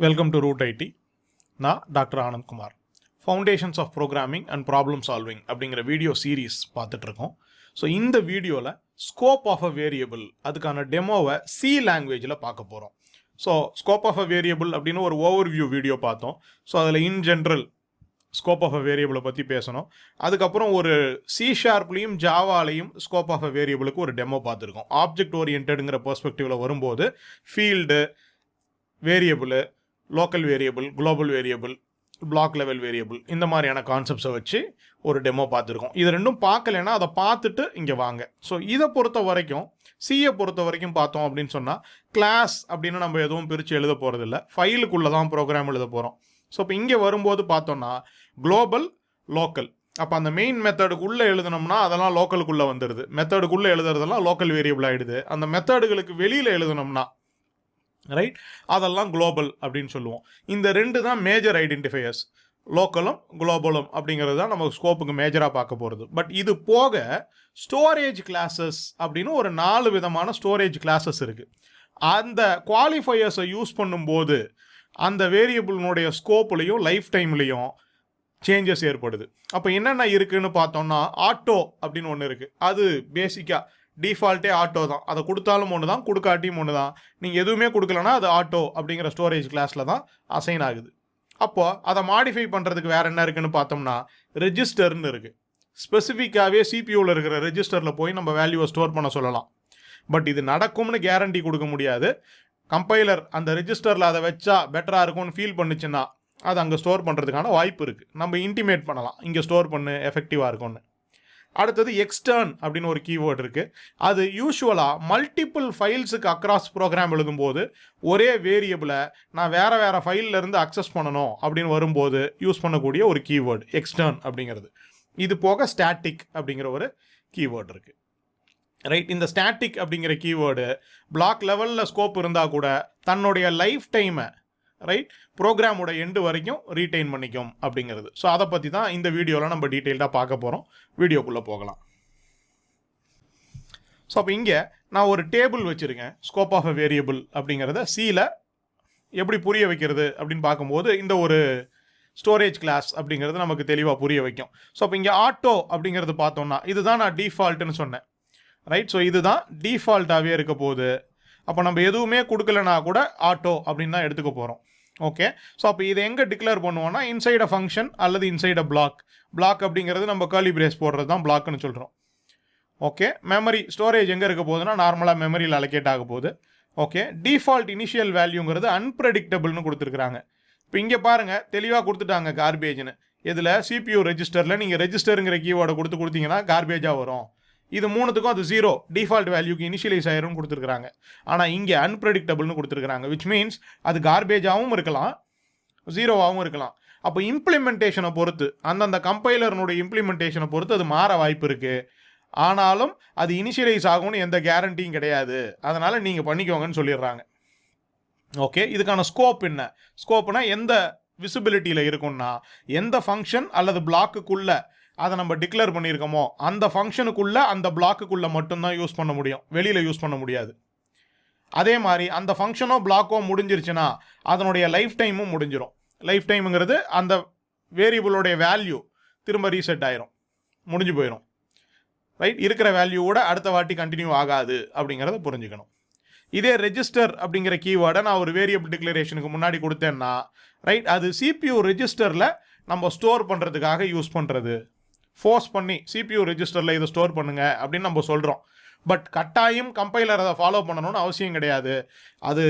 Welcome to root IT. நான் doctor Anand Kumar. Foundations of programming and problem solving அப்படிங்கிற video series பார்த்துட்ருக்கோம். So இந்த வீடியோவில் ஸ்கோப் ஆஃப் அ வேரியபிள் அதுக்கான டெமோவை சி லாங்குவேஜில் பார்க்க போகிறோம். So scope of a variable அப்படின்னு ஒரு ஓவர்வியூ வீடியோ பார்த்தோம். ஸோ அதில் in general scope of a வேரியபிளை பற்றி பேசணும். அதுக்கப்புறம் ஒரு C#லையும் ஜாவாலையும் ஸ்கோப் ஆஃப் அ வேரியபிளுக்கு ஒரு டெமோ பார்த்துருக்கோம். ஆப்ஜெக்ட் ஓரியன்டுங்கிற பெர்ஸ்பெக்டிவில் வரும்போது field, variable, local variable, global variable, block level variable, இந்த மாதிரியான கான்செப்ட்ஸை வச்சு ஒரு டெமோ பார்த்துருக்கோம். இது ரெண்டும் பார்க்கலைன்னா அதை பார்த்துட்டு இங்கே வாங்க. ஸோ இதை பொறுத்த வரைக்கும், சியை பொறுத்த வரைக்கும் பார்த்தோம் அப்படின்னு சொன்னால், கிளாஸ் அப்படின்னு நம்ம எதுவும் பிரித்து எழுத போகிறதில்ல, ஃபைலுக்குள்ளே தான் ப்ரோக்ராம் எழுத போகிறோம். ஸோ இப்போ இங்கே வரும்போது பார்த்தோன்னா குளோபல், லோக்கல், அப்போ அந்த மெயின் மெத்தடுக்குள்ளே எழுதணும்னா அதெல்லாம் லோக்கலுக்குள்ளே வந்துடுது, மெத்தடுக்குள்ளே எழுதுறதெல்லாம் லோக்கல் வேரியபிள் ஆகிடுது. அந்த மெத்தடுகளுக்கு வெளியில் எழுதணும்னா ரைட், அதெல்லாம் குளோபல் அப்படின்னு சொல்லுவோம். இந்த ரெண்டு தான் மேஜர் ஐடென்டிஃபையர்ஸ், லோக்கலும் குளோபலும் அப்படிங்கிறது தான் நம்ம ஸ்கோப்புக்கு மேஜராக பார்க்க போகிறது. பட் இது போக ஸ்டோரேஜ் கிளாஸஸ் அப்படின்னு ஒரு 4 விதமான ஸ்டோரேஜ் கிளாஸஸ் இருக்குது. அந்த குவாலிஃபையர்ஸை யூஸ் பண்ணும்போது அந்த வேரியபிளினுடைய ஸ்கோப்லையும் லைஃப் டைம்லையும் சேஞ்சஸ் ஏற்படுது. அப்போ என்னென்ன இருக்குதுன்னு பார்த்தோம்னா, ஆட்டோ அப்படின்னு ஒன்று இருக்குது. அது பேசிக்காக டிஃபால்ட்டே ஆட்டோ தான். அதை கொடுத்தாலும் ஒன்று தான், கொடுக்காட்டியும் ஒன்று தான். நீங்கள் எதுவுமே கொடுக்கலன்னா அது ஆட்டோ அப்படிங்கிற ஸ்டோரேஜ் கிளாஸில் தான் அசைன் ஆகுது. அப்போது அதை மாடிஃபை பண்ணுறதுக்கு வேறு என்ன இருக்குதுன்னு பார்த்தோம்னா, ரெஜிஸ்டர்னு இருக்குது. ஸ்பெசிஃபிக்காகவே சிபியூவில் இருக்கிற ரெஜிஸ்டரில் போய் நம்ம வேல்யூவை ஸ்டோர் பண்ண சொல்லலாம். பட் இது நடக்கும்னு கேரண்டி கொடுக்க முடியாது. கம்பைலர் அந்த ரெஜிஸ்டரில் அதை வச்சா பெட்டராக இருக்கும்னு ஃபீல் பண்ணுச்சுன்னா அதை அங்கே ஸ்டோர் பண்ணுறதுக்கான வாய்ப்பு இருக்குது. நம்ம இன்டிமேட் பண்ணலாம், இங்கே ஸ்டோர் பண்ணு, எஃபெக்டிவாக இருக்கும்னு. அடுத்தது எக்ஸ்டர்ன் அப்படின்னு ஒரு கீவேர்டு இருக்குது. அது யூஸ்வலாக மல்டிபிள் ஃபைல்ஸுக்கு அக்ராஸ் ப்ரோக்ராம் எழுதும்போது ஒரே வேரியபிளை நான் வேறு ஃபைல்லேருந்து அக்சஸ் பண்ணணும் அப்படின்னு வரும்போது யூஸ் பண்ணக்கூடிய ஒரு கீவேர்டு எக்ஸ்டர்ன் அப்படிங்கிறது. இது போக ஸ்டாட்டிக் அப்படிங்கிற ஒரு கீவேர்டு இருக்குது. ரைட், இந்த ஸ்டாட்டிக் அப்படிங்கிற கீவேர்டு பிளாக் லெவலில் ஸ்கோப் இருந்தால் கூட தன்னுடைய லைஃப் டைமை ரைட் ப்ரோக்ராமோட எண்டு வரைக்கும் ரீட்டைன் பண்ணிக்கும் அப்படிங்கிறது. ஸோ அதை பற்றி தான் இந்த வீடியோவில் நம்ம டீட்டெயில்டாக பார்க்க போகிறோம். வீடியோக்குள்ளே போகலாம். ஸோ அப்போ இங்கே நான் ஒரு டேபிள் வச்சுருக்கேன். ஸ்கோப் ஆஃப் அ வேரியபிள் அப்படிங்கிறத சியில் எப்படி புரிய வைக்கிறது அப்படின்னு பார்க்கும்போது இந்த ஒரு ஸ்டோரேஜ் கிளாஸ் அப்படிங்கிறது நமக்கு தெளிவாக புரிய வைக்கும். ஸோ அப்போ இங்கே ஆட்டோ அப்படிங்கிறது பார்த்தோம்னா இதுதான் நான் டிஃபால்ட்டுன்னு சொன்னேன். ரைட், ஸோ இதுதான் டிஃபால்ட்டாகவே இருக்க போகுது. அப்போ நம்ம எதுவுமே கொடுக்கலனா கூட ஆட்டோ அப்படின்னு தான் எடுத்துக்க போகிறோம். ஓகே, ஸோ அப்போ இதை எங்கே டிக்ளேர் பண்ணுவோம்னா இன்சைட் அ ஃபங்க்ஷன் அல்லது இன்சைட் அ பிளாக். பிளாக் அப்படிங்கிறது நம்ம கர்லி பிரேஸ் போடுறது தான் பிளாக்னு சொல்கிறோம். ஓகே, மெமரி ஸ்டோரேஜ் எங்கே இருக்க போகுதுன்னா நார்மலாக மெமரியில் அலோகேட் ஆக போகுது. ஓகே, டிஃபால்ட் இனிஷியல் வேல்யூங்கிறது அன்பிரடிக்டபிள்னு கொடுத்துருக்குறாங்க. இப்போ இங்கே பாருங்கள் தெளிவாக கொடுத்துட்டாங்க கார்பேஜ்னு. இதில் CPU ரெஜிஸ்டரில் நீங்கள் ரெஜிஸ்டருங்கிற கீவேர்டை கொடுத்தீங்கன்னா கார்பேஜாக வரும். இது மூணுத்துக்கும் அது 0 டிஃபால்ட் வேல்யூக்கு இனிஷியலைஸ் ஆயிரும்னு கொடுத்துருக்குறாங்க. ஆனால் இங்கே அன்பிரடிக்டபிள்னு கொடுத்துருக்குறாங்க. விச் மீன்ஸ் அது கார்பேஜாகவும் இருக்கலாம், 0வாகவும் இருக்கலாம். அப்போ இம்ப்ளிமெண்டேஷனை பொறுத்து, அந்தந்த கம்பைலர்னுடைய இம்ப்ளிமெண்டேஷனை பொறுத்து அது மாற வாய்ப்பு இருக்குது. ஆனாலும் அது இனிஷியலைஸ் ஆகும்னு எந்த கேரண்டியும் கிடையாது. அதனால் நீங்கள் பண்ணிக்கோங்கன்னு சொல்லிடுறாங்க. ஓகே, இதுக்கான ஸ்கோப் என்ன? ஸ்கோப்னா எந்த விசிபிலிட்டியில் இருக்கும்னா, எந்த ஃபங்க்ஷன் அல்லது பிளாக்குக்குள்ளே அதை நம்ம டிக்ளேர் பண்ணியிருக்கோமோ அந்த ஃபங்க்ஷனுக்குள்ளே அந்த பிளாக்குக்குள்ளே மட்டும்தான் யூஸ் பண்ண முடியும், வெளியில் யூஸ் பண்ண முடியாது. அதே மாதிரி அந்த ஃபங்க்ஷனோ பிளாக்கோ முடிஞ்சிருச்சுன்னா அதனுடைய லைஃப் டைமும் முடிஞ்சிடும். லைஃப் டைமுங்கிறது அந்த வேரியபிளோடைய வேல்யூ திரும்ப ரீசெட் ஆயிரும், முடிஞ்சு போயிடும். ரைட், இருக்கிற வேல்யூவோட அடுத்த வாட்டி கண்டினியூ ஆகாது அப்படிங்கிறத புரிஞ்சுக்கணும். இதே ரெஜிஸ்டர் அப்படிங்கிற கீவேர்டை நான் ஒரு வேரியபிள் டிக்ளரேஷனுக்கு முன்னாடி கொடுத்தேன்னா ரைட், அது CPU ரெஜிஸ்டரில் நம்ம ஸ்டோர் பண்ணுறதுக்காக யூஸ் பண்ணுறது. ஃபோர்ஸ் பண்ணி CPU ரெஜிஸ்டரில் இதை ஸ்டோர் பண்ணுங்க அப்படின்னு நம்ம சொல்கிறோம். பட் கட்டாயம் கம்பைலர் அதை ஃபாலோ பண்ணணும்னு அவசியம் கிடையாது. அது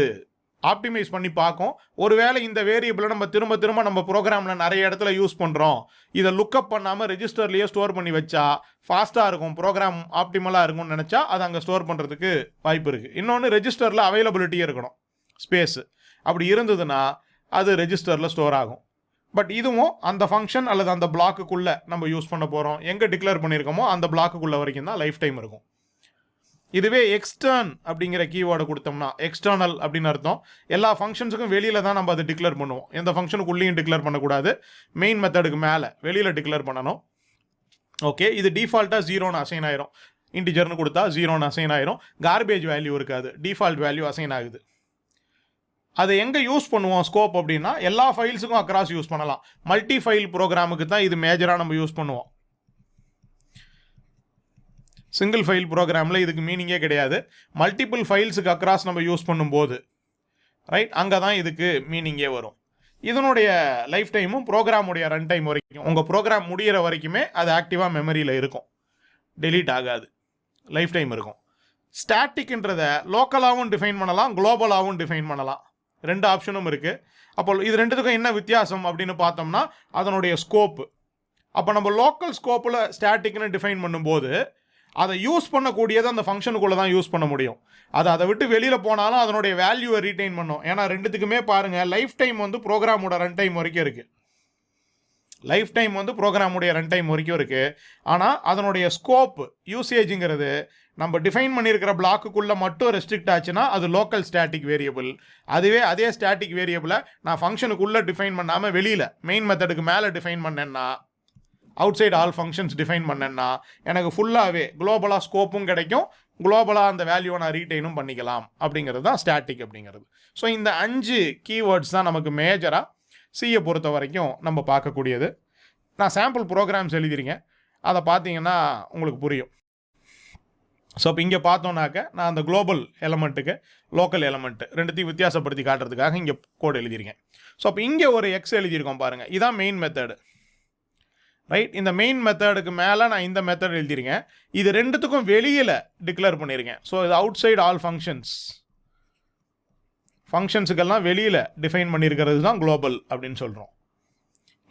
ஆப்டிமைஸ் பண்ணி பார்க்கும். ஒருவேளை இந்த வேரியபிளை நம்ம திரும்ப நம்ம ப்ரோக்ராமில் நிறைய இடத்துல யூஸ் பண்ணுறோம், இதை லுக்கப் பண்ணாமல் ரெஜிஸ்டர்லேயே ஸ்டோர் பண்ணி வச்சா ஃபாஸ்ட்டாக இருக்கும், ப்ரோக்ராம் ஆப்டிமலாக இருக்கும்னு நினச்சா அதை அங்கே ஸ்டோர் பண்ணுறதுக்கு வாய்ப்பு இருக்குது. இன்னொன்று ரெஜிஸ்டரில் அவைலபிலிட்டியே இருக்கணும், ஸ்பேஸு. அப்படி இருந்ததுன்னா அது ரெஜிஸ்டரில் ஸ்டோர் ஆகும். பட் இதுவும் அந்த ஃபங்க்ஷன் அல்லது அந்த பிளாக்குக்குள்ளே நம்ம யூஸ் பண்ண போகிறோம், எங்கே டிக்ளேர் பண்ணியிருக்கோமோ அந்த பிளாக்குக்குள்ளே வரைக்கும் தான் லைஃப் டைம் இருக்கும். இதுவே எக்ஸ்டர்ன் அப்படிங்கிற கீவேர்டை கொடுத்தோம்னா, எக்ஸ்டர்னல் அப்படின்னு அர்த்தம், எல்லா ஃபங்க்ஷன்ஸுக்கும் வெளியில் தான் நம்ம அதை டிக்ளேர் பண்ணுவோம். எந்த ஃபங்க்ஷனுக்குள்ளேயும் டிக்ளேர் பண்ணக்கூடாது, மெயின் மெத்தடுக்கு மேலே வெளியில் டிக்ளேர் பண்ணணும். ஓகே, இது டிஃபால்ட்டாக 0ன்னு அசைன் ஆயிரும். இன்டிஜர்னு கொடுத்தா 0ன்னு அசைன் ஆயிரும். கார்பேஜ் வேல்யூ இருக்காது, டிஃபால்ட் வேல்யூ அசைன் ஆகுது. அது எங்கே யூஸ் பண்ணுவோம் ஸ்கோப் அப்படின்னா எல்லா ஃபைல்ஸுக்கும் அக்ராஸ் யூஸ் பண்ணலாம். மல்டி ஃபைல் ப்ரோக்ராமுக்கு தான் இது மேஜராக நம்ம யூஸ் பண்ணுவோம். சிங்கிள் ஃபைல் ப்ரோக்ராமில் இதுக்கு மீனிங்கே கிடையாது. மல்டிபிள் ஃபைல்ஸுக்கு அக்ராஸ் நம்ம யூஸ் பண்ணும்போது ரைட் அங்கே தான் இதுக்கு மீனிங்கே வரும். இதனுடைய லைஃப் டைமும் ப்ரோக்ராமுடைய ரன் டைம் வரைக்கும், உங்கள் ப்ரோக்ராம் முடிகிற வரைக்குமே அது ஆக்டிவாக மெமரியில் இருக்கும், டெலீட் ஆகாது, லைஃப் டைம் இருக்கும். ஸ்டாட்டிக்ன்றதை லோக்கலாகவும் டிஃபைன் பண்ணலாம், குளோபலாகவும் டிஃபைன் பண்ணலாம். 2 ஆப்ஷனும் இருக்குது. அப்போ இது ரெண்டுத்துக்கும் என்ன வித்தியாசம் அப்படின்னு பார்த்தோம்னா அதனுடைய ஸ்கோப்பு. அப்போ நம்ம லோக்கல் ஸ்கோப்பில் ஸ்டாட்டிக்னு டிஃபைன் பண்ணும்போது அதை யூஸ் பண்ணக்கூடியது அந்த ஃபங்க்ஷனுக்குள்ளே தான் யூஸ் பண்ண முடியும். அதை விட்டு வெளியில் போனாலும் அதனுடைய வேல்யூவை ரீட்டைன் பண்ணும். ஏன்னா ரெண்டுத்துக்குமே பாருங்கள் லைஃப் டைம் வந்து ப்ரோக்ராமோட ரன் டைம் வரைக்கும் இருக்குது. லைஃப் டைம் வந்து ப்ரோக்ராமுடைய ரன் டைம் வரைக்கும் இருக்குது. ஆனால் அதனுடைய ஸ்கோப் யூசேஜுங்கிறது நம்ம டிஃபைன் பண்ணியிருக்கிற பிளாக்குக்குள்ளே மட்டும் ரெஸ்ட்ரிக்ட் ஆச்சுன்னா அது லோக்கல் ஸ்டாட்டிக் வேரியபிள். அதுவே அதே ஸ்டாட்டிக் வேரியபிளை நான் ஃபங்க்ஷனுக்குள்ளே டிஃபைன் பண்ணாமல் வெளியில் மெயின் மெத்தடுக்கு மேலே டிஃபைன் பண்ணேன்னா, outside all functions define பண்ணேன்னா எனக்கு ஃபுல்லாகவே குளோபலாக ஸ்கோப்பும் கிடைக்கும், குளோபலாக அந்த வேல்யூவை நான் ரீட்டைனும் பண்ணிக்கலாம். அப்படிங்கிறது தான் ஸ்டாட்டிக் அப்படிங்கிறது. ஸோ இந்த 5 கீவேர்ட்ஸ் தான் நமக்கு மேஜராக சியை பொறுத்த வரைக்கும் நம்ம பார்க்கக்கூடியது. நான் சாம்பிள் ப்ரோக்ராம்ஸ் எழுதிருக்கேன், அதை பார்த்தீங்கன்னா உங்களுக்கு புரியும். ஸோ இப்போ இங்கே பார்த்தோன்னாக்க நான் அந்த குளோபல் எலமெண்ட்டுக்கு லோக்கல் எலமெண்ட்டு ரெண்டுத்தையும் வித்தியாசப்படுத்தி காட்டுறதுக்காக இங்கே கோட் எழுதியிருக்கேன். ஸோ அப்போ இங்கே ஒரு எக்ஸ் எழுதியிருக்கோம் பாருங்கள், இதான் மெயின் மெத்தடு ரைட். இந்த மெயின் மெத்தடுக்கு மேலே நான் இந்த மெத்தட் எழுதியிருக்கேன். இது ரெண்டுத்துக்கும் வெளியில் டிக்ளேர் பண்ணியிருக்கேன். ஸோ இது அவுட் சைட் ஆல் ஃபங்க்ஷன்ஸுக்கெல்லாம் வெளியில் டிஃபைன் பண்ணியிருக்கிறது தான் குளோபல் அப்படின்னு சொல்கிறோம்.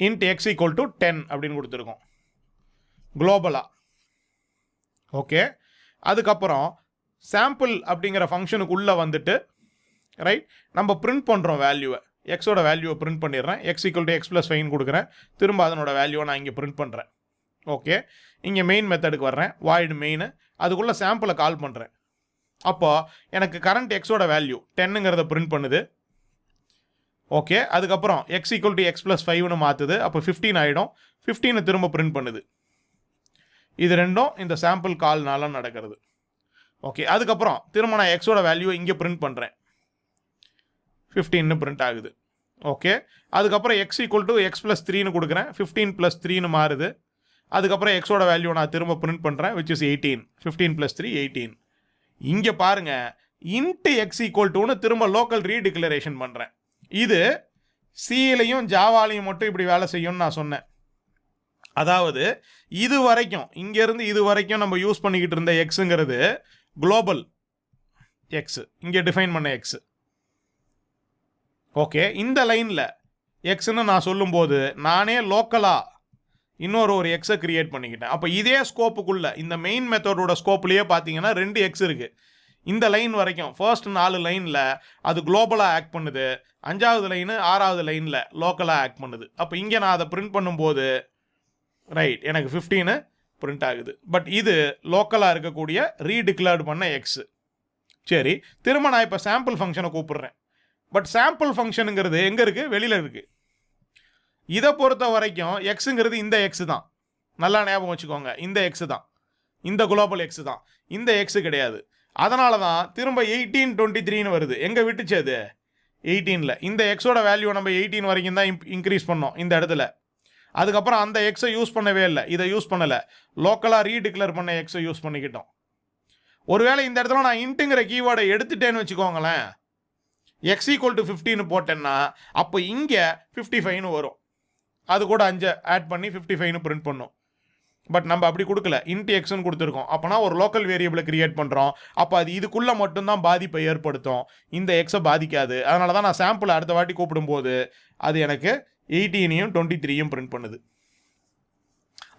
இன்ட் எக்ஸ் ஈக்குவல் டு 10 அப்படின்னு கொடுத்துருக்கோம் குளோபலாக. ஓகே, அதுக்கப்புறம் சாம்பிள் அப்படிங்கிற ஃபங்க்ஷனுக்குள்ளே வந்துட்டு ரைட் நம்ம பிரிண்ட் பண்ணுறோம் வேல்யூவை, எக்ஸோட வேல்யூவை பிரிண்ட் பண்ணிடுறேன். X equal to x plus 5 கொடுக்குறேன். திரும்ப அதனோட வேல்யூவை நான் இங்கே பிரிண்ட் பண்ணுறேன். ஓகே, இங்கே மெயின் மெத்தடுக்கு வர்றேன், வாய்டு மெயின், அதுக்குள்ளே சாம்பிளை கால் பண்ணுறேன். அப்போ எனக்கு கரண்ட் எக்ஸோட வேல்யூ 10ங்கிறத பிரிண்ட் பண்ணுது. ஓகே, அதுக்கப்புறம் x equal to x plus 5னு மாற்றுது. அப்போ 15 ஆகிடும். 15 திரும்ப பிரிண்ட் பண்ணுது. இது ரெண்டும் இந்த சாம்பிள் கால்னால நடக்கிறது. ஓகே, அதுக்கப்புறம் திரும்ப நான் எக்ஸோட வேல்யூவை இங்கே பிரிண்ட் பண்ணுறேன். 15னு பிரிண்ட் ஆகுது. ஓகே, அதுக்கப்புறம் x equal to x plus 3னு கொடுக்குறேன். 15 ப்ளஸ் 3னு மாறுது. அதுக்கப்புறம் எக்ஸோட வேல்யூ நான் திரும்ப பிரிண்ட் பண்ணுறேன், விச் இஸ் 18. 15 ப்ளஸ் 3 18. இங்கே பாருங்கள், இன்ட்டு எக்ஸ் ஈக்குவல் டுன்னு திரும்ப லோக்கல் ரீடிக்ளரேஷன் பண்ணுறேன். இது சிலையும் ஜாவாலையும் மட்டும் இப்படி வேலை செய்யும்னு நான் சொன்னேன். அதாவது இது வரைக்கும் இங்கேருந்து இது வரைக்கும் நம்ம யூஸ் பண்ணிக்கிட்டு இருந்த எக்ஸுங்கிறது குளோபல் எக்ஸு, இங்கே டிஃபைன் பண்ண எக்ஸு. ஓகே, இந்த லைனில் எக்ஸ்ன்னு நான் சொல்லும்போது நானே லோக்கலாக இன்னொரு எக்ஸை கிரியேட் பண்ணிக்கிட்டேன். அப்போ இதே ஸ்கோப்புக்குள்ளே இந்த மெயின் மெத்தடோட ஸ்கோப்லேயே பார்த்தீங்கன்னா 2 எக்ஸ் இருக்குது. இந்த லைன் வரைக்கும் ஃபர்ஸ்ட் 4 லைனில் அது குளோபலாக ஆக்ட் பண்ணுது, 5வது லைனு 6வது லைனில் லோக்கலாக ஆக்ட் பண்ணுது. அப்போ இங்கே நான் அதை பிரிண்ட் பண்ணும்போது ரைட் எனக்கு 15 பிரிண்ட் ஆகுது. பட் இது லோக்கலாக இருக்கக்கூடிய ரீடிக்ளேர்டு பண்ண எக்ஸு. சரி, திரும்ப நான் இப்போ சாம்பிள் ஃபங்க்ஷனை கூப்பிட்றேன். பட் சாம்பிள் ஃபங்க்ஷனுங்கிறது எங்கே இருக்குது? வெளியில் இருக்குது. இதை பொறுத்த வரைக்கும் எக்ஸுங்கிறது இந்த எக்ஸு தான், நல்லா ஞாபகம் வச்சுக்கோங்க. இந்த எக்ஸு தான், இந்த குளோபல் எக்ஸு தான், இந்த எக்ஸு கிடையாது. அதனால தான் திரும்ப 18 23ன்னு வருது. எங்கே விட்டுச்சு அது? 18ல். இந்த எக்ஸோட வேல்யூ நம்ம 18 வரைக்கும் தான் இன்க்ரீஸ் பண்ணோம் இந்த இடத்துல. அதுக்கப்புறம் அந்த எக்ஸை யூஸ் பண்ணவே இல்லை, இதை யூஸ் பண்ணலை, லோக்கலாக ரீடிக்ளேர் பண்ண எக்ஸை யூஸ் பண்ணிக்கிட்டோம். ஒருவேளை இந்த இடத்துல நான் இன்ட்டுங்கிற கீவேர்டை எடுத்துட்டேன்னு வச்சுக்கோங்களேன், எக்ஸ் ஈக்குவல் டு 15 போட்டேன்னா அப்போ இங்கே 55ன்னு வரும். அது கூட 5 ஆட் பண்ணி 55ன்னு பிரிண்ட் பண்ணும். பட் நம்ம அப்படி கொடுக்கல, இன்ட்டு எக்ஸ்ன்னு கொடுத்துருக்கோம். அப்போனா ஒரு லோக்கல் வேரியபிளை கிரியேட் பண்ணுறோம். அப்போ அது இதுக்குள்ளே மட்டும்தான் பாதிப்பை ஏற்படுத்தும், இந்த எக்ஸை பாதிக்காது. அதனால தான் நான் சாம்பிள் அடுத்த வாட்டி கூப்பிடும்போது அது எனக்கு 18யும் 23யும் பிரிண்ட் பண்ணுது.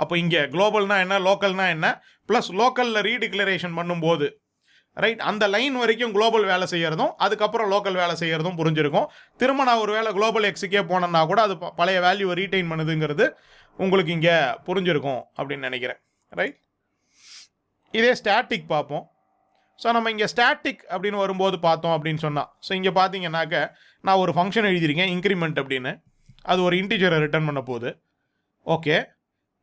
அப்போ இங்கே குளோபல்னா என்ன, லோக்கல்னா என்ன, ப்ளஸ் லோக்கலில் ரீடிக்ளரேஷன் பண்ணும்போது ரைட் அந்த லைன் வரைக்கும் குளோபல் வேலை செய்கிறதும் அதுக்கப்புறம் லோக்கல் வேலை செய்கிறதும் புரிஞ்சிருக்கும். திரும்ப நான் ஒரு வேளை குளோபல் எக்ஸுக்கே போனேன்னா கூட அது பழைய வேல்யூவை ரீட்டைன் பண்ணுதுங்கிறது உங்களுக்கு இங்கே புரிஞ்சிருக்கும் அப்படின்னு நினைக்கிறேன். ரைட், இதே ஸ்டாட்டிக் பார்ப்போம். ஸோ நம்ம இங்கே ஸ்டாட்டிக் அப்படின்னு வரும்போது பார்த்தோம் அப்படின்னு சொன்னால், ஸோ இங்கே பார்த்தீங்கன்னாக்க நான் ஒரு ஃபங்க்ஷன் எழுதியிருக்கேன் இன்க்ரிமெண்ட் அப்படின்னு, அது ஒரு இன்டிஜரை ரிட்டர்ன் பண்ண போகுது. ஓகே,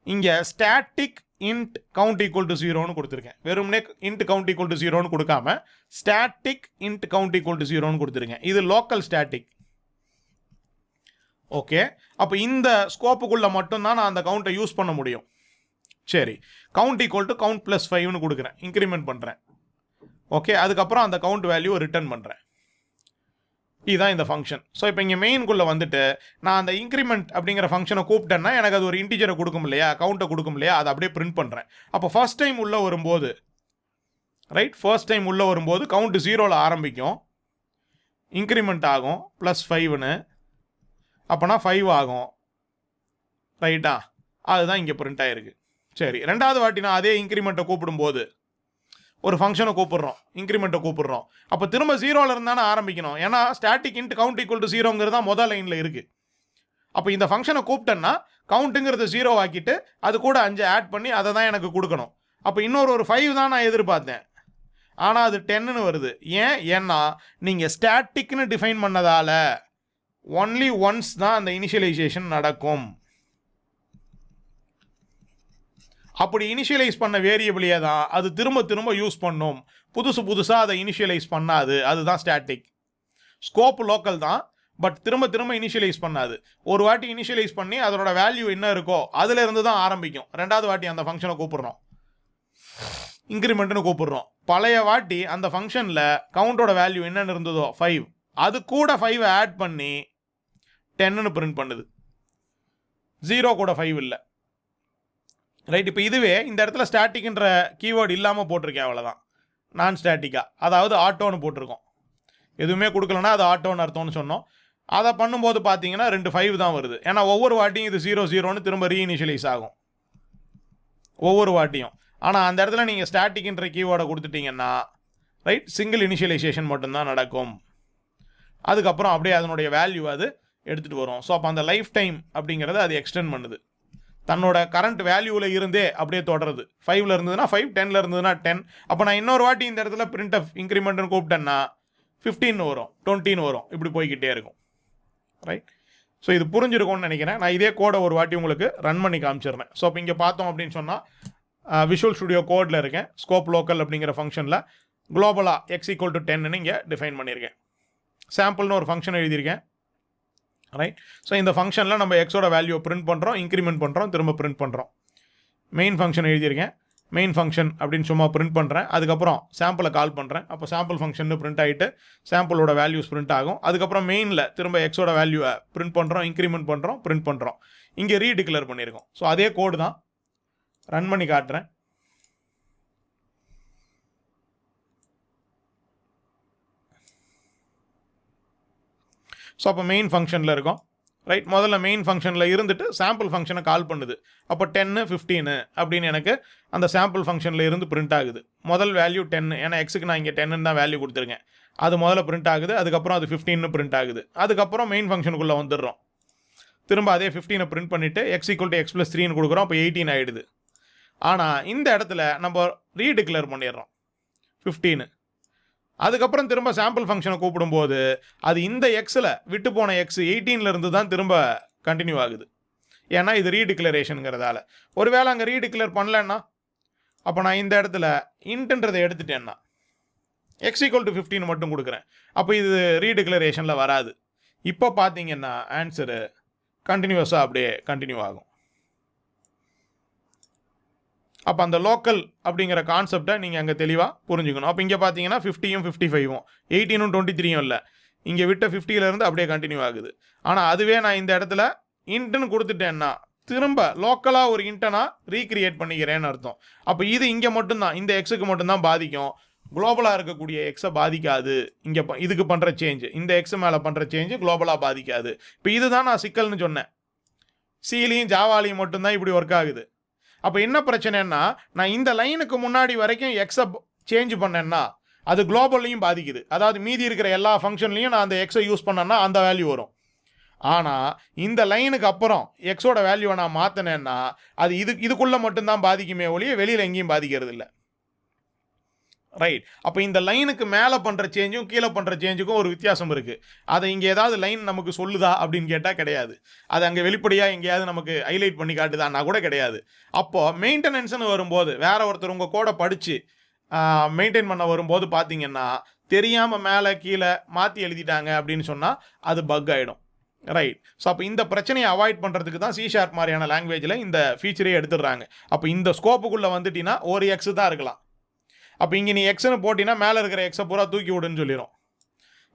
இங்கே static int count equal to 0ன்னு கொடுத்துருக்கேன். வெறுமனே int count equal to 0ன்னு கொடுக்காம static int count equal to 0ன்னு கொடுத்துருக்கேன். இது local static. ஓகே, அப்போ இந்த ஸ்கோப்புக்குள்ள மட்டும்தான் நான் அந்த கவுண்ட்டை யூஸ் பண்ண முடியும். சரி, count equal to count plus 5ன்னு கொடுக்குறேன், இன்க்ரிமெண்ட் பண்ணுறேன். ஓகே, அதுக்கப்புறம் அந்த கவுண்ட் வேல்யூ ரிட்டர்ன் பண்ணுறேன். இதுதான் இந்த ஃபங்க்ஷன். ஸோ இப்போ இங்கே மெயின்குள்ளே வந்துட்டு நான் அந்த இன்க்ரிமெண்ட் அப்படிங்கிற ஃபங்க்ஷனை கூப்பிட்டேன்னா எனக்கு அது ஒரு இன்டிஜரை கொடுக்கும் இல்லையா, கவுண்ட்டை கொடுக்கும் இல்லையா, அதை அப்படியே பிரிண்ட் பண்ணுறேன். அப்போ ஃபர்ஸ்ட் டைம் உள்ளே வரும்போது ஃபர்ஸ்ட் டைம் உள்ளே வரும்போது கவுண்ட் 0ல் ஆரம்பிக்கும், இன்க்ரிமெண்ட் ஆகும் ப்ளஸ் 5ன்னு, அப்போனா 5 ஆகும். ரைட்டா, அதுதான் இங்கே பிரிண்ட் ஆகிருக்கு. சரி, ரெண்டாவது வாட்டி நான் அதே இன்க்ரிமெண்ட்டை கூப்பிடும்போது ஒரு ஃபங்க்ஷனை கூப்பிட்றோம், இன்க்ரிமெண்ட்டை கூப்பிட்றோம். அப்போ திரும்ப 0ல் இருந்தானே ஆரம்பிக்கணும், ஏன்னா static int count equal to 0ங்கிறது தான் முதல் லைனில் இருக்குது. அப்போ இந்த ஃபங்க்ஷனை கூப்பிட்டேன்னா கவுண்ட்டுங்கிறது 0 ஆக்கிட்டு அது கூட 5 ஆட் பண்ணி அதை தான் எனக்கு கொடுக்கணும். அப்போ ஒரு 5 தான் நான் எதிர்பார்த்தேன், ஆனால் அது 10ன்னு வருது. ஏன்னா நீங்கள் ஸ்டாட்டிக்னு டிஃபைன் பண்ணதால் ஒன்லி ஒன்ஸ் தான் அந்த இனிஷியலைசேஷன் நடக்கும். அப்படி இனிஷியலைஸ் பண்ண வேரியபிளையே தான் அது திரும்ப திரும்ப யூஸ் பண்ணும், புதுசாக அதை இனிஷியலைஸ் பண்ணாது. அதுதான் ஸ்டாட்டிக். ஸ்கோப் லோக்கல் தான், பட் திரும்ப திரும்ப இனிஷியலைஸ் பண்ணாது. ஒரு வாட்டி இனிஷியலைஸ் பண்ணி அதோட வேல்யூ என்ன இருக்கோ அதிலிருந்து தான் ஆரம்பிக்கும். ரெண்டாவது வாட்டி அந்த ஃபங்க்ஷனை கூப்பிட்றோம், இன்க்ரிமெண்ட்னு கூப்பிட்றோம். பழைய வாட்டி அந்த ஃபங்க்ஷனில் கவுண்டோட வேல்யூ என்னென்னு இருந்ததோ 5, அது கூட 5 ஆட் பண்ணி 10ன்னு பிரிண்ட் பண்ணுது. 0 கூட 5 இல்லை. ரைட், இப்போ இதுவே இந்த இடத்துல ஸ்டாட்டிக்ன்ற கீவேர்டு இல்லாமல் போட்டிருக்கேன், அவ்வளோதான். நான் ஸ்டாட்டிக்காக, அதாவது ஆட்டோன்னு போட்டிருக்கோம். எதுவுமே கொடுக்கலன்னா அது ஆட்டோன்னு அர்த்தம்னு சொன்னோம். அதை பண்ணும்போது பார்த்தீங்கன்னா 2 5 தான் வருது. ஏன்னா ஒவ்வொரு வாட்டியும் இது 0 0ன்னு திரும்ப ரீஇனிஷியலைஸ் ஆகும் ஒவ்வொரு வாட்டியும். ஆனால் அந்த இடத்துல நீங்கள் ஸ்டாட்டிக்ன்ற கீவேர்டை கொடுத்துட்டிங்கன்னா ரைட், சிங்கிள் இனிஷியலைசேஷன் மட்டும்தான் நடக்கும். அதுக்கப்புறம் அப்படியே அதனுடைய வேல்யூ அது எடுத்துகிட்டு வரும். ஸோ அப்போ அந்த லைஃப் டைம் அப்படிங்கிறத அது எக்ஸ்டெண்ட் பண்ணுது, தன்னோட கரண்ட் வேல்யூவில் இருந்தே அப்படியே தொடருது. 5ல் இருந்ததுன்னா 5, 10ல் இருந்ததுன்னா 10. அப்போ நான் இன்னொரு வாட்டி இந்த இடத்துல பிரிண்ட் ஆஃப் இன்க்ரிமெண்ட்னு கூப்பிட்டேன்னா 15 வரும், 20 வரும், இப்படி போய்கிட்டே இருக்கும். ரைட், ஸோ இது புரிஞ்சிருக்கும்னு நினைக்கிறேன். நான் இதே கோடை ஒரு வாட்டி உங்களுக்கு ரன் பண்ணி காமிச்சிடுறேன். ஸோ இப்போ இங்கே பார்த்தோம் அப்படின்னு சொன்னால் விஷுவல் ஸ்டுடியோ கோடில் இருக்கேன். ஸ்கோப் லோக்கல் அப்படிங்கிற ஃபங்க்ஷனில் குளோபலாக x ஈக்குவல் டு 10ன்னு இங்கே டிஃபைன் பண்ணியிருக்கேன். சாம்பிள்னு ஒரு ஃபங்க்ஷன் எழுதியிருக்கேன். ரைட், ஸோ இந்த ஃபங்க்ஷனில் நம்ம எக்ஸோட வேல்யூவை பிரிண்ட் பண்ணுறோம், இன்க்ரிமெண்ட் பண்ணுறோம், திரும்ப பிரிண்ட் பண்ணுறோம். மெயின் ஃபங்க்ஷன் எழுதியிருக்கேன், மெயின் ஃபங்க்ஷன் அப்படின்னு சும்மா பிரிண்ட் பண்ணுறேன். அதுக்கப்புறம் சாம்பிளை கால் பண்ணுறேன். அப்போ சாம்பிள் ஃபங்க்ஷன் பிரிண்ட் ஆகிட்டு சாம்பிளோட வேல்யூஸ் பிரிண்ட் ஆகும். அதுக்கப்புறம் மெயினில் திரும்ப எக்ஸோட வேல்யூவை பிரிண்ட் பண்ணுறோம், இன்க்ரிமெண்ட் பண்ணுறோம், பிரிண்ட் பண்ணுறோம். இங்கே ரீடிக்ளேர் பண்ணியிருக்கோம். ஸோ அதே கோடு தான், ரன் பண்ணி காட்டுறேன். ஸோ அப்போ மெயின் ஃபங்க்ஷனில் இருக்கும். ரைட், முதல்ல மெயின் ஃபங்க்ஷனில் இருந்துட்டு சாம்பிள் ஃபங்க்ஷனை கால் பண்ணுது. அப்போ 10 15 அப்படின்னு எனக்கு அந்த சாம்பிள் ஃபங்க்ஷனில் இருந்து பிரிண்ட் ஆகுது. முதல் வேல்யூ 10, ஏன்னா எக்ஸுக்கு நான் இங்கே 10ன்னு தான் வேல்யூ கொடுத்துருக்கேன். அது முதல்ல பிரிண்ட் ஆகுது, அதுக்கப்புறம் அது 15ன்னு பிரிண்ட் ஆகுது. அதுக்கப்புறம் மெயின் ஃபங்க்ஷனுக்குள்ளே வந்துடுறோம், திரும்ப அதே 15 பிரிண்ட் பண்ணிவிட்டு x ஈக்குவல் டு x + 3ன்னு கொடுக்குறோம். அப்போ 18 ஆகிடுது. ஆனால் இந்த இடத்துல நம்ம ரீடிக்ளேர் பண்ணிடுறோம் 15. அதுக்கப்புறம் திரும்ப சாம்பிள் ஃபங்க்ஷனை கூப்பிடும்போது அது இந்த எக்ஸில் விட்டு போன எக்ஸ் 18ல் இருந்து தான் திரும்ப கண்டினியூ ஆகுது. ஏன்னா இது ரீடிக்ளரேஷனுங்கிறதால. ஒருவேளை அங்கே ரீடிக்ளேர் பண்ணலன்னா அப்போ நான் இந்த இடத்துல இன்ட்ன்றதை எடுத்துட்டேன்னா x ஈக்குவல் டு 15 மட்டும் கொடுக்குறேன். அப்போ இது ரீடிக்ளரேஷனில் வராது. இப்போ பார்த்தீங்கன்னா ஆன்சரு கண்டினியூஸாக அப்படியே கண்டினியூ ஆகும். அப்போ அந்த லோக்கல் அப்படிங்கிற கான்செப்டை நீங்கள் அங்கே தெளிவாக புரிஞ்சுக்கணும். அப்போ இங்கே பார்த்தீங்கன்னா 50யும் 55ம் 18ம் 23யும் இல்லை, இங்கே விட்ட 50லேருந்து அப்படியே கண்டினியூ ஆகுது. ஆனால் அதுவே நான் இந்த இடத்துல இன்ட்டுன்னு கொடுத்துட்டேன்னா திரும்ப லோக்கலாக ஒரு இன்ட்டை நான் ரீக்ரியேட் பண்ணிக்கிறேன்னு அர்த்தம். அப்போ இது இங்கே மட்டும்தான், இந்த எக்ஸுக்கு மட்டும்தான் பாதிக்கும், குளோபலாக இருக்கக்கூடிய எக்ஸை பாதிக்காது. இங்கே இதுக்கு பண்ணுற சேஞ்சு, இந்த எக்ஸ் மேலே பண்ணுற சேஞ்சு குளோபலாக பாதிக்காது. இப்போ இதுதான் நான் சிக்கல்னு சொன்னேன். சிலையும் ஜாவாலையும் மட்டும்தான் இப்படி ஒர்க் ஆகுது. அப்போ என்ன பிரச்சனைன்னா நான் இந்த லைனுக்கு முன்னாடி வரைக்கும் எக்ஸை சேஞ்ச் பண்ணேன்னா அது குளோபல்லையும் பாதிக்குது. அதாவது மீதி இருக்கிற எல்லா ஃபங்க்ஷன்லையும் நான் அந்த எக்ஸை யூஸ் பண்ணேன்னா அந்த வேல்யூ வரும். ஆனால் இந்த லைனுக்கு அப்புறம் எக்ஸோட வேல்யூவை நான் மாற்றினேன்னா அது இதுக்குள்ளே மட்டும்தான் பாதிக்குமே ஒழிய வெளியில் எங்கேயும் பாதிக்கிறது இல்லை. ரைட். அப்போ இந்த லைனுக்கு மேலே பண்ணுற சேஞ்சும் கீழே பண்ணுற சேஞ்சுக்கும் ஒரு வித்தியாசம் இருக்குது. அதை இங்கே ஏதாவது லைன் நமக்கு சொல்லுதா அப்படின்னு கேட்டால் கிடையாது. அது அங்கே வெளிப்படையாக எங்கேயாவது நமக்கு ஹைலைட் பண்ணி காட்டுதான்னா கூட கிடையாது. அப்போது மெயின்டெனன்ஸ்னு வரும்போது வேற ஒருத்தர் உங்கள் கோடை படித்து மெயின்டைன் பண்ண வரும்போது பார்த்தீங்கன்னா தெரியாமல் மேலே கீழே மாற்றி எழுதிட்டாங்க அப்படின்னு சொன்னால் அது பக் ஆகிடும். ரைட். ஸோ அப்போ இந்த பிரச்சனையை அவாய்ட் பண்ணுறதுக்கு தான் C# மாதிரியான லாங்குவேஜில் இந்த ஃபீச்சரே எடுத்துடுறாங்க. அப்போ இந்த ஸ்கோப்புக்குள்ளே வந்துட்டீங்கன்னா ஒரு எக்ஸ் தான் இருக்கலாம். அப்போ இங்கே நீ எக்ஸ்னு போட்டினா மேலே இருக்கிற எக்ஸை பூரா தூக்கி விடுன்னு சொல்லிடும்.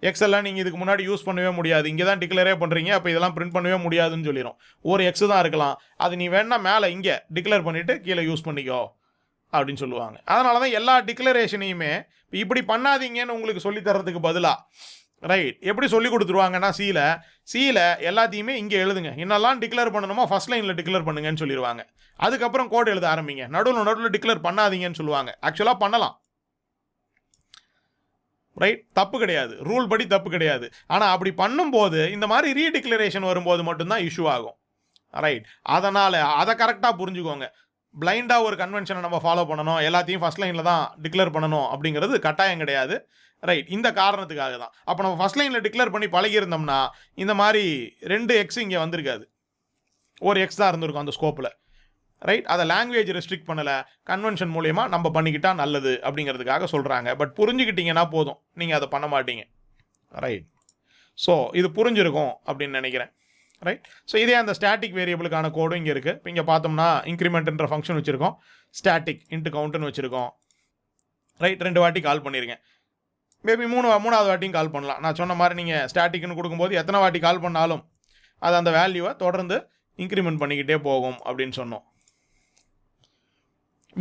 எக்ஸ் எல்லாம் நீங்கள் இதுக்கு முன்னாடி யூஸ் பண்ணவே முடியாது, இங்கே தான் டிக்ளரே பண்ணுறீங்க, அப்போ இதெல்லாம் பிரிண்ட் பண்ணவே முடியாதுன்னு சொல்லிடும். ஒரு எக்ஸ் தான் இருக்கலாம், அது நீ வேணா மேலே இங்கே டிக்ளேர் பண்ணிவிட்டு கீழே யூஸ் பண்ணிக்கோ அப்படின்னு சொல்லுவாங்க. அதனால தான் எல்லா டிக்ளரேஷனையுமே இப்படி பண்ணாதீங்கன்னு உங்களுக்கு சொல்லித்தரதுக்கு பதிலாக ரைட் எப்படி சொல்லி கொடுத்துருவாங்கன்னா சியில் எல்லாத்தையுமே இங்கே எழுதுங்க, என்னெல்லாம் டிக்ளேர் பண்ணணுமோ ஃபர்ஸ்ட் லைனில் டிக்ளேர் பண்ணுங்கன்னு சொல்லிடுவாங்க. அதுக்கப்புறம் கோட் எழுத ஆரம்பிங்க, நடுவில் டிக்ளேர் பண்ணாதீங்கன்னு சொல்லுவாங்க. ஆக்சுவலாக பண்ணலாம், ரைட், தப்பு கிடையாது, ரூல் படி தப்பு கிடையாது. ஆனால் அப்படி பண்ணும்போது இந்த மாதிரி ரீடிக்ளரேஷன் வரும்போது மட்டும்தான் இஷ்யூ ஆகும். ரைட். அதனால் அதை கரெக்டாக புரிஞ்சுக்கோங்க. பிளைண்டாக ஒரு கன்வென்ஷனை நம்ம ஃபாலோ பண்ணணும், எல்லாத்தையும் ஃபர்ஸ்ட் லைனில் தான் டிக்ளேர் பண்ணணும் அப்படிங்கிறது கட்டாயம் கிடையாது. ரைட். இந்த காரணத்துக்காக தான். அப்போ நம்ம ஃபர்ஸ்ட் லைனில் டிக்ளேர் பண்ணி பழகியிருந்தோம்னா இந்த மாதிரி 2 எக்ஸ் இங்கே வந்திருக்காது, ஒரு எக்ஸ் தான் இருந்திருக்கும் அந்த ஸ்கோப்பில். ரைட். அதை லாங்குவேஜ் ரெஸ்ட்ரிக்ட் பண்ணலை, கன்வென்ஷன் மூலயமா நம்ம பண்ணிக்கிட்டால் நல்லது அப்படிங்கிறதுக்காக சொல்கிறாங்க. பட் புரிஞ்சுக்கிட்டீங்கன்னா போதும், நீங்கள் அதை பண்ண மாட்டீங்க. ரைட். ஸோ இது புரிஞ்சிருக்கும் அப்படின்னு நினைக்கிறேன். ரைட். ஸோ இதே அந்த ஸ்டாட்டிக் வேரியபிளுக்கான கோடும் இங்கே இருக்குது. இப்போ இங்கே பார்த்தோம்னா இன்க்ரிமெண்ட்ன்ற ஃபங்க்ஷன் வச்சுருக்கோம், ஸ்டாட்டிக் இன்ட்டு கவுண்ட்டுன்னு வச்சுருக்கோம். ரைட். 2 வாட்டி கால் பண்ணியிருக்கேன், மேபி மூணாவது வாட்டியும் கால் பண்ணலாம். நான் சொன்ன மாதிரி நீங்கள் ஸ்டாட்டிக்னு கொடுக்கும்போது எத்தனை வாட்டி கால் பண்ணாலும் அது அந்த வேல்யூவை தொடர்ந்து இன்க்ரிமெண்ட் பண்ணிக்கிட்டே போகும் அப்படின்னு சொன்னோம்.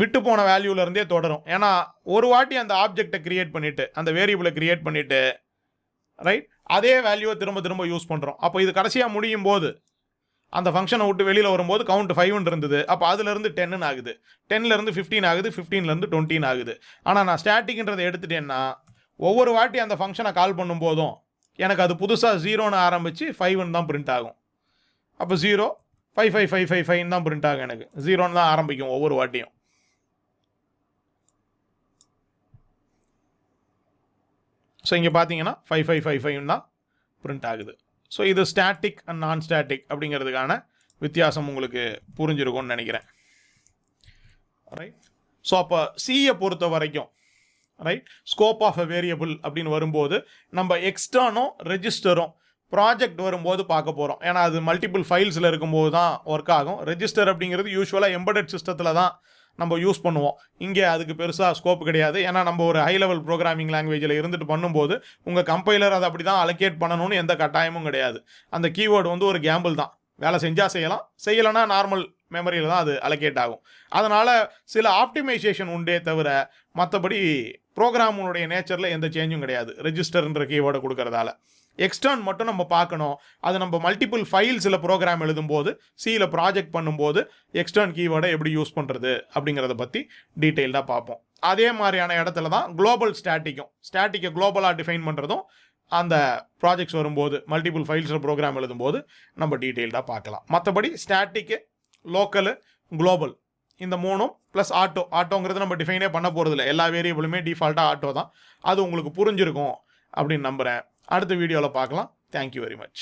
விட்டு போன வேல்யூலேருந்தே தொடரும். ஏன்னா ஒரு வாட்டி அந்த ஆப்ஜெக்டை கிரியேட் பண்ணிவிட்டு அந்த வேரியபிளை கிரியேட் பண்ணிவிட்டு ரைட் அதே வேல்யூவை திரும்ப திரும்ப யூஸ் பண்ணுறோம். அப்போ இது கடைசியாக முடியும் போது அந்த ஃபங்க்ஷனை விட்டு வெளியில் வரும்போது கவுண்ட் 5 இருந்தது, அப்போ அதுலேருந்து 10 ஆகுது, 10லேருந்து 15 ஆகுது, 15லேருந்து 20 ஆகுது. ஆனால் நான் ஸ்டாட்டிக்ன்றதை எடுத்துட்டேன்னா ஒவ்வொரு வாட்டி அந்த ஃபங்க்ஷனை கால் பண்ணும்போதும் எனக்கு அது புதுசாக 0ன்னு ஆரம்பித்து 5ன்னு தான் பிரிண்ட் ஆகும். அப்போ 0 5 5 5 5 5 தான் பிரிண்ட் ஆகும், எனக்கு 0ன்னு தான் ஆரம்பிக்கும் ஒவ்வொரு வாட்டியும். ஸோ இங்கே பார்த்தீங்கன்னா 5 5 5 5 தான் பிரிண்ட் ஆகுது. ஸோ இது ஸ்டாட்டிக் அண்ட் நான் ஸ்டாட்டிக் அப்படிங்கிறதுக்கான வித்தியாசம் உங்களுக்கு புரிஞ்சிருக்கும்னு நினைக்கிறேன். ரைட். ஸோ அப்போ சியை பொறுத்த வரைக்கும் right scope of a variable அப்படின்னு வரும்போது நம்ம எக்ஸ்டர்னும் ரெஜிஸ்டரும் ப்ராஜெக்ட் வரும்போது பார்க்க போகிறோம். ஏன்னா அது மல்டிபிள் ஃபைல்ஸில் இருக்கும்போது தான் ஒர்க் ஆகும். ரெஜிஸ்டர் அப்படிங்கிறது யூஸ்வலாக எம்பெடட் சிஸ்டத்தில் தான் நம்ம யூஸ் பண்ணுவோம். இங்கே அதுக்கு பெருசாக ஸ்கோப் கிடையாது. ஏன்னா நம்ம ஒரு ஹை லெவல் ப்ரோக்ராமிங் லாங்குவேஜில் இருந்துட்டு பண்ணும்போது உங்கள் கம்பைலர் அதை அப்படி தான் அலோகேட் பண்ணணும்னு எந்த கட்டாயமும் கிடையாது. அந்த கீவேர்டு வந்து ஒரு கேம்பிள் தான், வேலை செஞ்சால் செய்யலாம், செய்யலைன்னா நார்மல் மெமரியில் தான் அது அலோகேட் ஆகும். அதனால் சில ஆப்டிமைசேஷன் உண்டே தவிர மற்றபடி ப்ரோக்ராமுடைய நேச்சரில் எந்த சேஞ்சும் கிடையாது ரெஜிஸ்டர்ன்ற கீவேர்டை கொடுக்கறதால. எக்ஸ்டர்ன் மட்டும் நம்ம பார்க்கணும், அது நம்ம மல்டிபிள் ஃபைல்ஸில் ப்ரோக்ராம் எழுதும்போது சியில் ப்ராஜெக்ட் பண்ணும்போது எக்ஸ்டர்ன் கீவேர்டை எப்படி யூஸ் பண்ணுறது அப்படிங்கிறத பற்றி டீட்டெயில்டாக பார்ப்போம். அதே மாதிரியான இடத்துல தான் குளோபல் ஸ்டாட்டிக்கை குளோபலாக டிஃபைன் பண்ணுறதும் அந்த ப்ராஜெக்ட்ஸ் வரும்போது மல்டிபிள் ஃபைல்ஸில் ப்ரோக்ராம் எழுதும்போது நம்ம டீட்டெயில்டாக பார்க்கலாம். மற்றபடி ஸ்டாட்டிக்கு, லோக்கலு, குளோபல் இந்த 3ம் ப்ளஸ் ஆட்டோங்கிறது நம்ம டிஃபைனே பண்ண போகிறதில்ல, எல்லா வேரியபிளுமே டிஃபால்ட்டாக ஆட்டோ தான். அது உங்களுக்கு புரிஞ்சிருக்கும் அப்படின்னு நம்புகிறேன். அடுத்த வீடியோவில் பார்க்கலாம். Thank you very much.